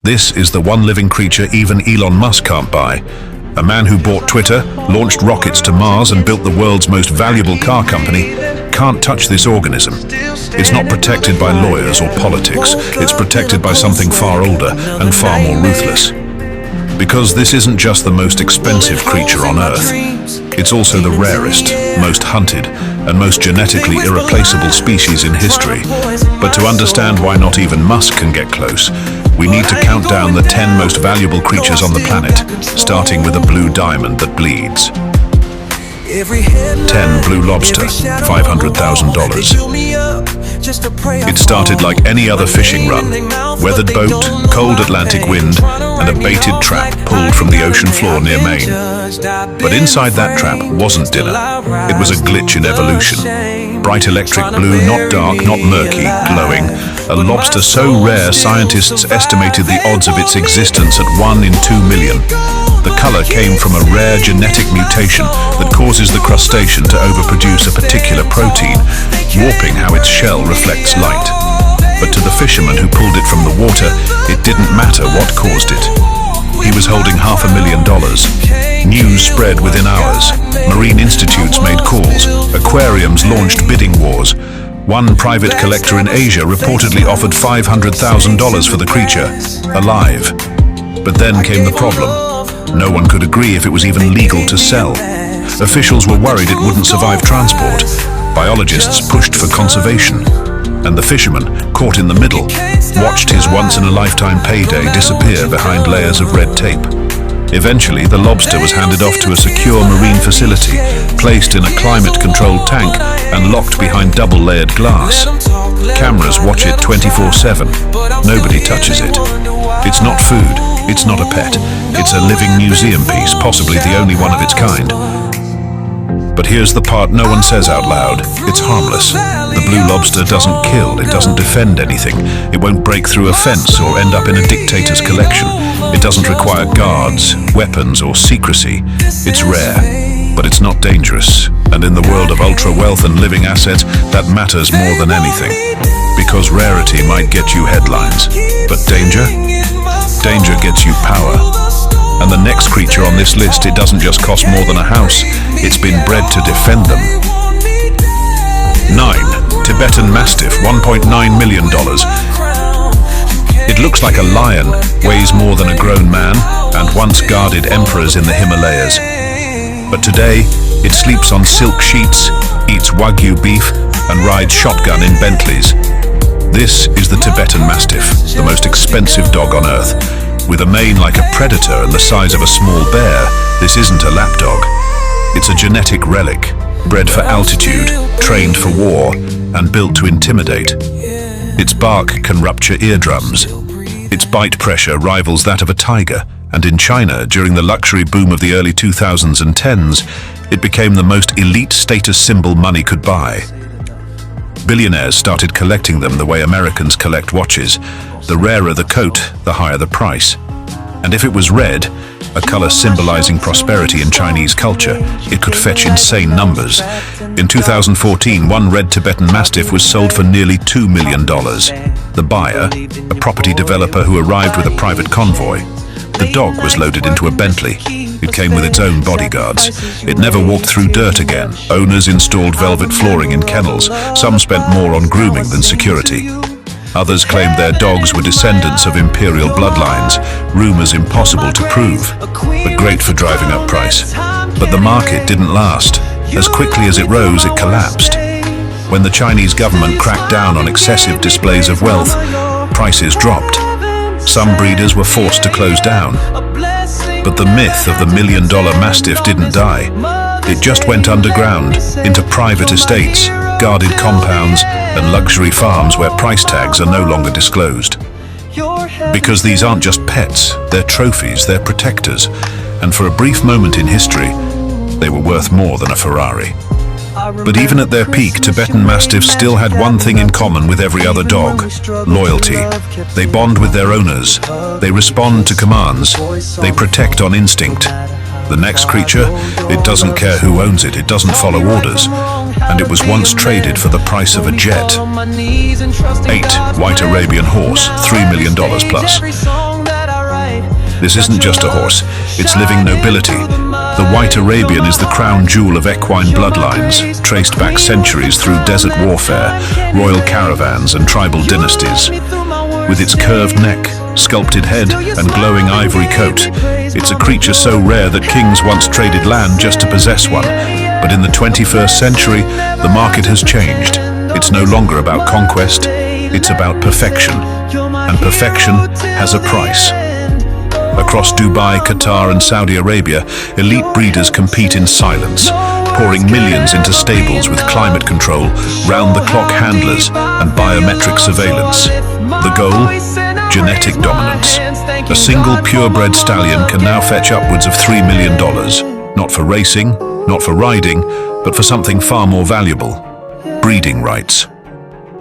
This is the one living creature even Elon Musk can't buy. A man who bought Twitter, launched rockets to Mars and built the world's most valuable car company can't touch this organism. It's not protected by lawyers or politics. It's protected by something far older and far more ruthless. Because this isn't just the most expensive creature on Earth. It's also the rarest, most hunted, and most genetically irreplaceable species in history. But to understand why not even Musk can get close, we need to count down the 10 most valuable creatures on the planet, starting with a blue diamond that bleeds. 10 blue lobster, $500,000. It started like any other fishing run. Weathered boat, cold Atlantic wind, and a baited trap pulled from the ocean floor near Maine. But inside that trap wasn't dinner. It was a glitch in evolution. Bright electric blue, not dark, not murky, glowing. A lobster so rare scientists estimated the odds of its existence at 1 in 2 million. The color came from a rare genetic mutation that causes the crustacean to overproduce a particular protein, warping how its shell reflects light. But to the fisherman who pulled it from the water, it didn't matter what caused it. He was holding $500,000. News spread within hours. Marine institutes made calls. Aquariums launched bidding wars. One private collector in Asia reportedly offered $500,000 for the creature, alive. But then came the problem. No one could agree if it was even legal to sell. Officials were worried it wouldn't survive transport. Biologists pushed for conservation. And the fisherman, caught in the middle, watched his once-in-a-lifetime payday disappear behind layers of red tape. Eventually, the lobster was handed off to a secure marine facility, placed in a climate-controlled tank and locked behind double-layered glass. Cameras watch it 24/7. Nobody touches it. It's not food. It's not a pet. It's a living museum piece, possibly the only one of its kind. But here's the part no one says out loud. It's harmless. The blue lobster doesn't kill, it doesn't defend anything. It won't break through a fence or end up in a dictator's collection. It doesn't require guards, weapons, or secrecy. It's rare, but it's not dangerous. And in the world of ultra-wealth and living assets, that matters more than anything. Because rarity might get you headlines, but danger? Danger gets you power. And the next creature on this list, it doesn't just cost more than a house, it's been bred to defend them. 9. Tibetan Mastiff, $1.9 million. It looks like a lion, weighs more than a grown man, and once guarded emperors in the Himalayas. But today, it sleeps on silk sheets, eats Wagyu beef, and rides shotgun in Bentleys. This is the Tibetan Mastiff, the most expensive dog on Earth. With a mane like a predator and the size of a small bear, this isn't a lapdog. It's a genetic relic, bred for altitude, trained for war, and built to intimidate. Its bark can rupture eardrums. Its bite pressure rivals that of a tiger, and in China, during the luxury boom of the early 2000s and 10s, it became the most elite status symbol money could buy. Billionaires started collecting them the way Americans collect watches. The rarer the coat, the higher the price. And if it was red, a color symbolizing prosperity in Chinese culture, it could fetch insane numbers. In 2014, one red Tibetan Mastiff was sold for nearly $2 million. The buyer, a property developer who arrived with a private convoy. The dog was loaded into a Bentley. It came with its own bodyguards. It never walked through dirt again. Owners installed velvet flooring in kennels. Some spent more on grooming than security. Others claimed their dogs were descendants of imperial bloodlines, rumors impossible to prove, but great for driving up price. But the market didn't last. As quickly as it rose, it collapsed. When the Chinese government cracked down on excessive displays of wealth, prices dropped. Some breeders were forced to close down. But the myth of the $1 million Mastiff didn't die. It just went underground, into private estates, guarded compounds, and luxury farms where price tags are no longer disclosed. Because these aren't just pets, they're trophies, they're protectors. And for a brief moment in history, they were worth more than a Ferrari. But even at their peak, Tibetan Mastiffs still had one thing in common with every other dog: loyalty. They bond with their owners. They respond to commands. They protect on instinct. The next creature, it doesn't care who owns it, it doesn't follow orders. And it was once traded for the price of a jet. 8. White Arabian horse, $3 million plus. This isn't just a horse, it's living nobility. The White Arabian is the crown jewel of equine bloodlines, traced back centuries through desert warfare, royal caravans and tribal dynasties. With its curved neck, sculpted head and glowing ivory coat, it's a creature so rare that kings once traded land just to possess one. But in the 21st century, the market has changed. It's no longer about conquest, it's about perfection. And perfection has a price. Across Dubai, Qatar and Saudi Arabia, elite breeders compete in silence, pouring millions into stables with climate control, round-the-clock handlers and biometric surveillance. The goal? Genetic dominance. A single purebred stallion can now fetch upwards of $3 million. Not for racing, not for riding, but for something far more valuable: breeding rights.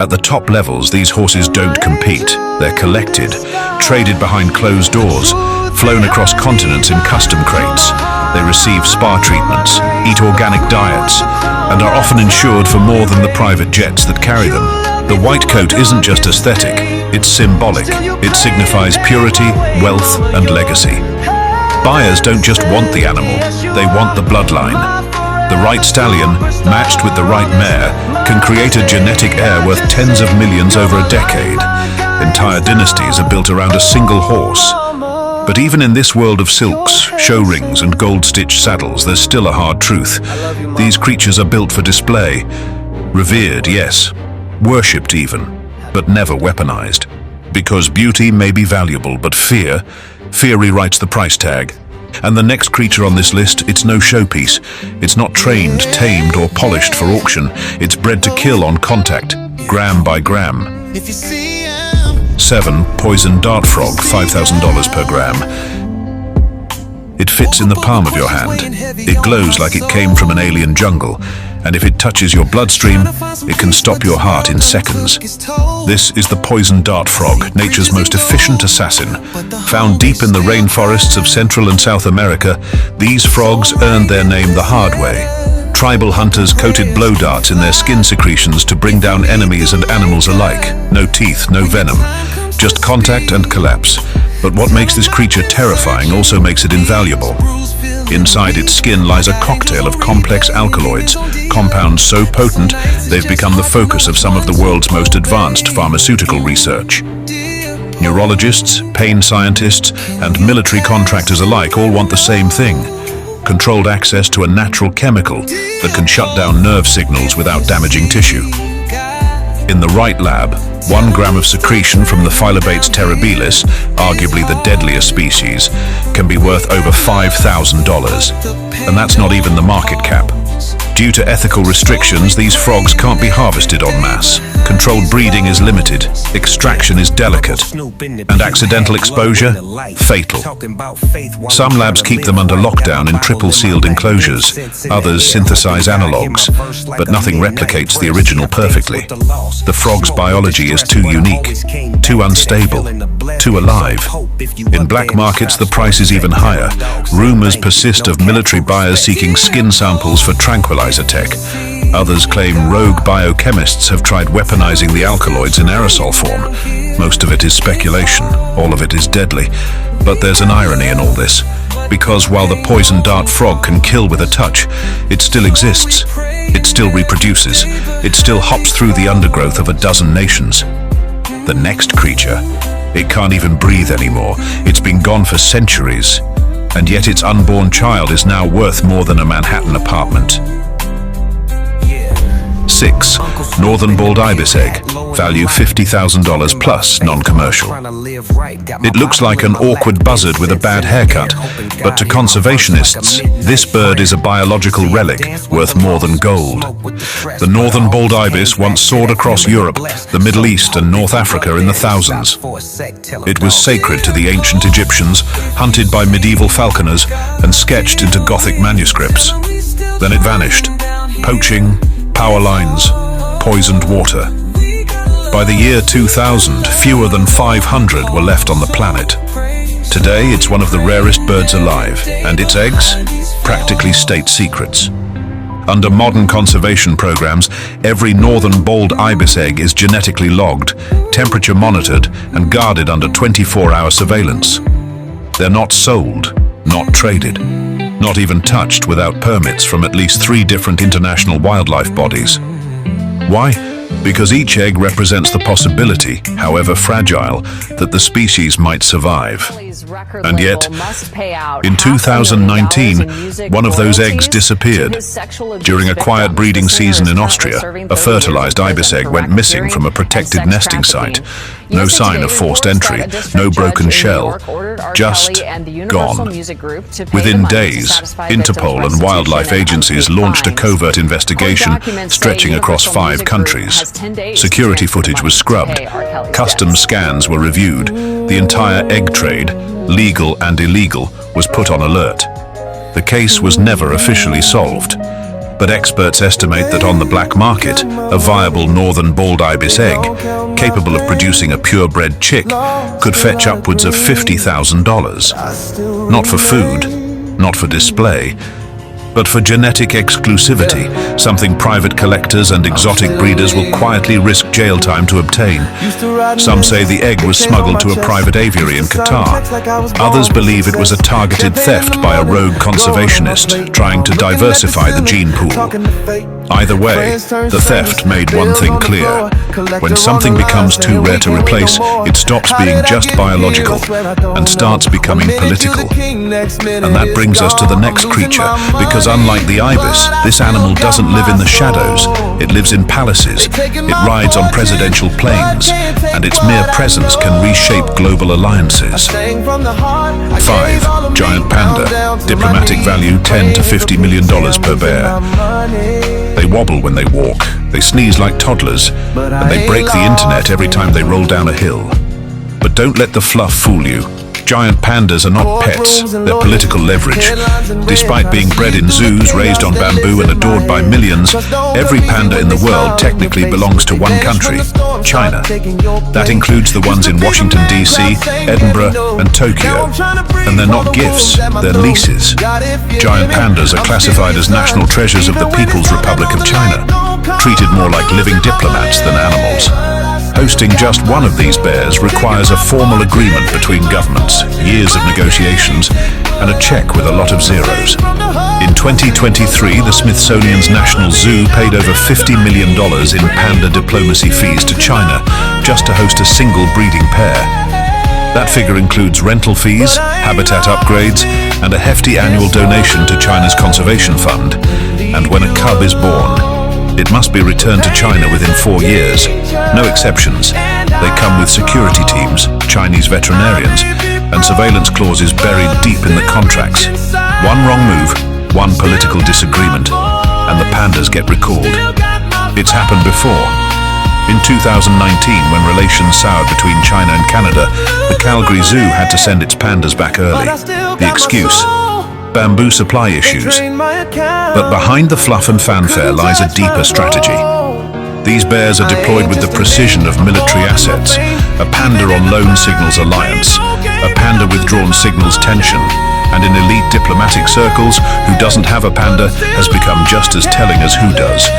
At the top levels, these horses don't compete. They're collected, traded behind closed doors, flown across continents in custom crates. They receive spa treatments, eat organic diets, and are often insured for more than the private jets that carry them. The white coat isn't just aesthetic, it's symbolic. It signifies purity, wealth, and legacy. Buyers don't just want the animal, they want the bloodline. The right stallion, matched with the right mare, can create a genetic heir worth tens of millions over a decade. Entire dynasties are built around a single horse. But even in this world of silks, show rings and gold-stitched saddles, there's still a hard truth. These creatures are built for display. Revered, yes. Worshipped even, but never weaponized. Because beauty may be valuable, but fear rewrites the price tag. And the next creature on this list, it's no showpiece. It's not trained, tamed, or polished for auction. It's bred to kill on contact, gram by gram. 7. Poison dart frog, $5,000 per gram. It fits in the palm of your hand. It glows like it came from an alien jungle. And if it touches your bloodstream, it can stop your heart in seconds. This is the poison dart frog, nature's most efficient assassin. Found deep in the rainforests of Central and South America, these frogs earned their name the hard way. Tribal hunters coated blow darts in their skin secretions to bring down enemies and animals alike. No teeth, no venom, just contact and collapse. But what makes this creature terrifying also makes it invaluable. Inside its skin lies a cocktail of complex alkaloids, compounds so potent they've become the focus of some of the world's most advanced pharmaceutical research. Neurologists, pain scientists, and military contractors alike all want the same thing: controlled access to a natural chemical that can shut down nerve signals without damaging tissue. In the right lab, 1 gram of secretion from the Phyllobates terribilis, arguably the deadliest species, can be worth over $5,000. And that's not even the market cap. Due to ethical restrictions, these frogs can't be harvested en masse. Controlled breeding is limited, extraction is delicate, and accidental exposure, fatal. Some labs keep them under lockdown in triple-sealed enclosures. Others synthesize analogs, but nothing replicates the original perfectly. The frog's biology is too unique, too unstable, too alive. In black markets, the price is even higher. Rumors persist of military buyers seeking skin samples for tranquilizer tech. Others claim rogue biochemists have tried weaponizing the alkaloids in aerosol form. Most of it is speculation, all of it is deadly. But there's an irony in all this, because while the poison dart frog can kill with a touch, it still exists. It still reproduces. It still hops through the undergrowth of a dozen nations. The next creature, it can't even breathe anymore. It's been gone for centuries, and yet its unborn child is now worth more than a Manhattan apartment. 6. Northern bald ibis egg, value $50,000 plus, non-commercial. It looks like an awkward buzzard with a bad haircut, but to conservationists, this bird is a biological relic worth more than gold. The northern bald ibis once soared across Europe, the Middle East and North Africa in the thousands. It was sacred to the ancient Egyptians, hunted by medieval falconers, and sketched into Gothic manuscripts. Then it vanished. Poaching, power lines, poisoned water. By the year 2000, fewer than 500 were left on the planet. Today, it's one of the rarest birds alive, and its eggs, practically state secrets. Under modern conservation programs, every northern bald ibis egg is genetically logged, temperature monitored, and guarded under 24-hour surveillance. They're not sold, not traded, not even touched without permits from at least 3 different international wildlife bodies. Why? Because each egg represents the possibility, however fragile, that the species might survive. And yet, in 2019, one of those eggs disappeared. During a quiet breeding season in Austria, a fertilized ibis egg went missing from a protected nesting site. No sign of forced entry, no broken shell, just gone. Within days, Interpol and wildlife agencies launched a covert investigation stretching across 5 countries. Security footage was scrubbed, customs scans were reviewed, the entire egg trade, legal and illegal, was put on alert. The case was never officially solved, but experts estimate that on the black market, a viable northern bald ibis egg, capable of producing a purebred chick, could fetch upwards of $50,000. Not for food, not for display, but for genetic exclusivity, something private collectors and exotic breeders will quietly risk jail time to obtain. Some say the egg was smuggled to a private aviary in Qatar. Others believe it was a targeted theft by a rogue conservationist trying to diversify the gene pool. Either way, the theft made one thing clear. When something becomes too rare to replace, it stops being just biological and starts becoming political. And that brings us to the next creature, because unlike the ibis, this animal doesn't live in the shadows. It lives in palaces, it rides on presidential planes, and its mere presence can reshape global alliances. 5. Giant panda. Diplomatic value $10 to $50 million per bear. They wobble when they walk, they sneeze like toddlers, and they break the internet every time they roll down a hill. But don't let the fluff fool you. Giant pandas are not pets, they're political leverage. Despite being bred in zoos, raised on bamboo and adored by millions, every panda in the world technically belongs to one country, China. That includes the ones in Washington, D.C., Edinburgh and Tokyo. And they're not gifts, they're leases. Giant pandas are classified as national treasures of the People's Republic of China, treated more like living diplomats than animals. Hosting just one of these bears requires a formal agreement between governments, years of negotiations, and a check with a lot of zeros. In 2023, the Smithsonian's National Zoo paid over $50 million in panda diplomacy fees to China just to host a single breeding pair. That figure includes rental fees, habitat upgrades, and a hefty annual donation to China's conservation fund. And when a cub is born, it must be returned to China within 4 years. No exceptions. They come with security teams, Chinese veterinarians, and surveillance clauses buried deep in the contracts. One wrong move, one political disagreement, and the pandas get recalled. It's happened before. In 2019, when relations soured between China and Canada, the Calgary Zoo had to send its pandas back early. The excuse? Bamboo supply issues. But behind the fluff and fanfare lies a deeper strategy. These bears are deployed with the precision of military assets. A panda on lone signals alliance, a panda withdrawn signals tension, and in elite diplomatic circles, who doesn't have a panda has become just as telling as who does.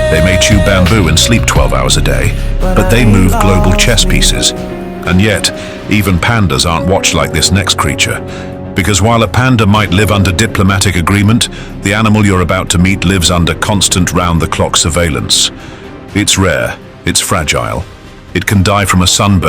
They may chew bamboo and sleep 12 hours a day, but they move global chess pieces. And yet, even pandas aren't watched like this next creature. Because while a panda might live under diplomatic agreement, the animal you're about to meet lives under constant round-the-clock surveillance. It's rare, it's fragile, it can die from a sunburn